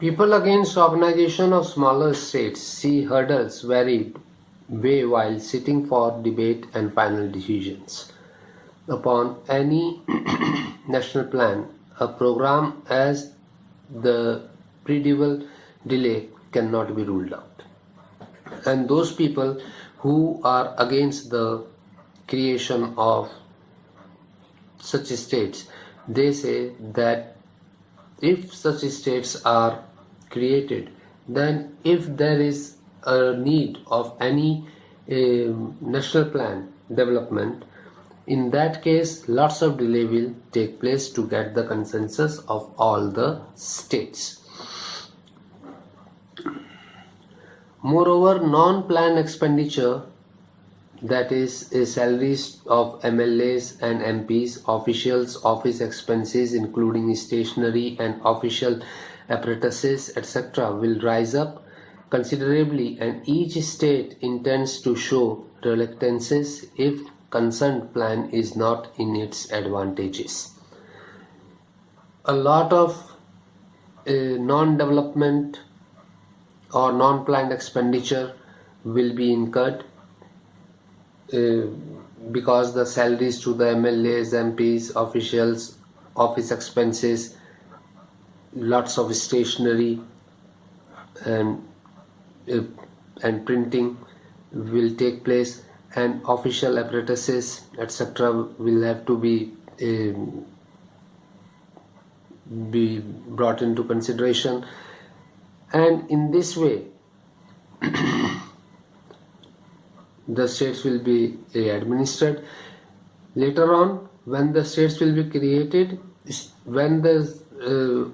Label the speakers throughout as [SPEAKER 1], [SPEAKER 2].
[SPEAKER 1] People against organization of smaller states see hurdles varied way while sitting for debate and final decisions. Upon any national plan, a program as the predictable delay cannot be ruled out. And those people who are against the creation of such states, they say that if such states are created, then if there is a need of any national plan development, in that case lots of delay will take place to get the consensus of all the states. Moreover, non-planned expenditure, that is salaries of MLAs and MPs, officials, office expenses including stationery and official apparatuses, etc., will rise up considerably, and each state intends to show reluctances if concerned plan is not in its advantages. A lot of non-development or non-planned expenditure will be incurred because the salaries to the MLAs, MPs, officials, office expenses, lots of stationery and printing will take place, and official apparatuses, etc., will have to be brought into consideration. And in this way the states will be administered. Later on, when the states will be created, when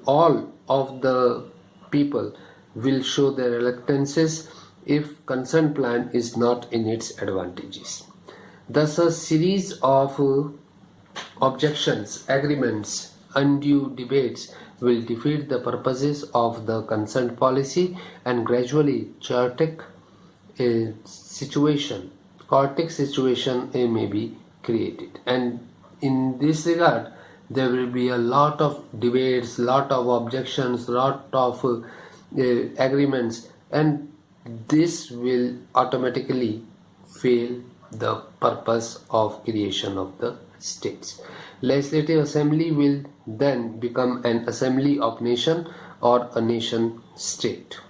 [SPEAKER 1] all of the people will show their reluctances if concerned plan is not in its advantages. Thus a series of objections, agreements, undue debates will defeat the purposes of the concerned policy, and gradually chaotic situation may be created. And in this regard, there will be a lot of debates, lot of objections, lot of agreements, and this will automatically fail the purpose of creation of the states. Legislative assembly will then become an assembly of nation or a nation state.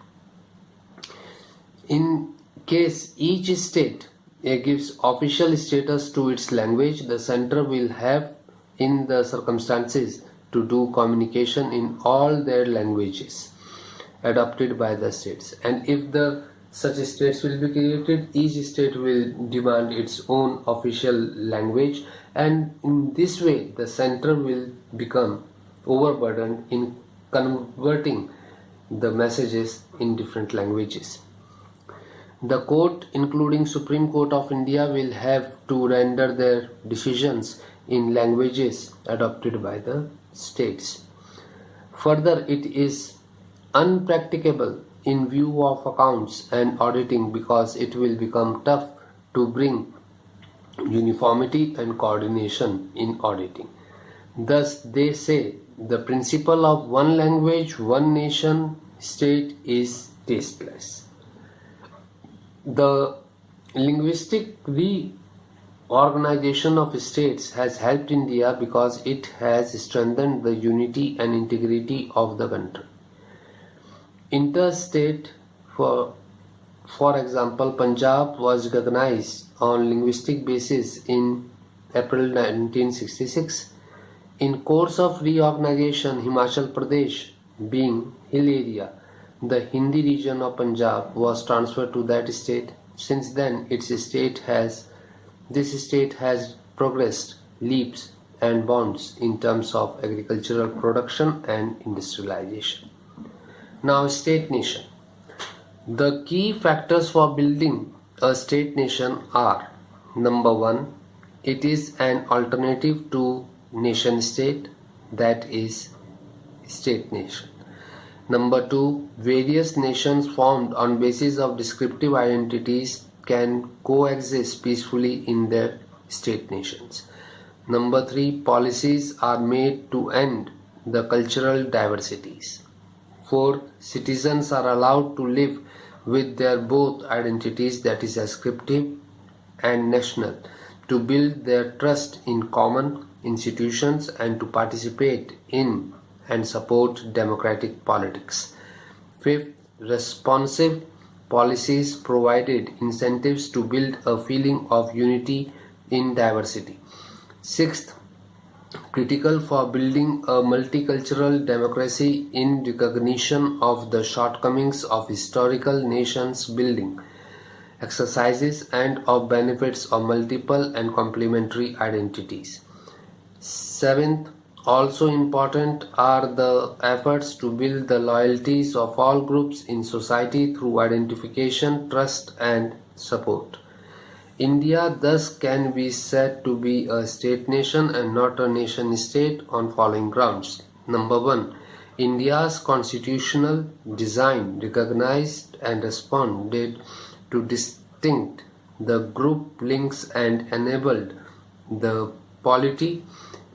[SPEAKER 1] In case each state gives official status to its language, the center will have in the circumstances to do communication in all their languages adopted by the states. And if such states will be created, each state will demand its own official language, and in this way the center will become overburdened in converting the messages in different languages. The court, including Supreme Court of India, will have to render their decisions in languages adopted by the states. Further, it is unpracticable in view of accounts and auditing because it will become tough to bring uniformity and coordination in auditing. Thus, they say the principle of one language, one nation, state is tasteless. The linguistic reorganization of states has helped India because it has strengthened the unity and integrity of the country. Interstate, for example, Punjab was recognized on linguistic basis in April 1966. In course of reorganization, Himachal Pradesh, being hill area, the Hindi region of Punjab was transferred to that state. Since then, this state has progressed leaps and bounds in terms of agricultural production and industrialization. Now, state nation. The key factors for building a state nation are: number one, it is an alternative to nation state, that is state nation. Number two, various nations formed on basis of descriptive identities can coexist peacefully in their state nations. Number three, policies are made to end the cultural diversities. 4. Citizens are allowed to live with their both identities, that is ascriptive and national, to build their trust in common institutions and to participate in and support democratic politics. 5th, responsive policies provided incentives to build a feeling of unity in diversity. 6th, critical for building a multicultural democracy in recognition of the shortcomings of historical nations building exercises and of benefits of multiple and complementary identities. 7th, also important are the efforts to build the loyalties of all groups in society through identification, trust and support. India thus can be said to be a state nation and not a nation state on following grounds. Number 1. India's constitutional design recognized and responded to distinct the group links and enabled the polity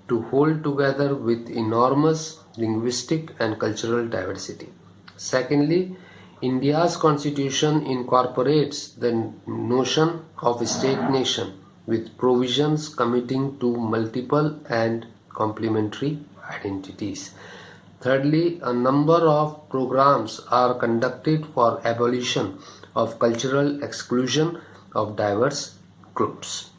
[SPEAKER 1] to hold together with enormous linguistic and cultural diversity. Secondly, India's constitution incorporates the notion of a state-nation with provisions committing to multiple and complementary identities. Thirdly, a number of programs are conducted for abolition of cultural exclusion of diverse groups.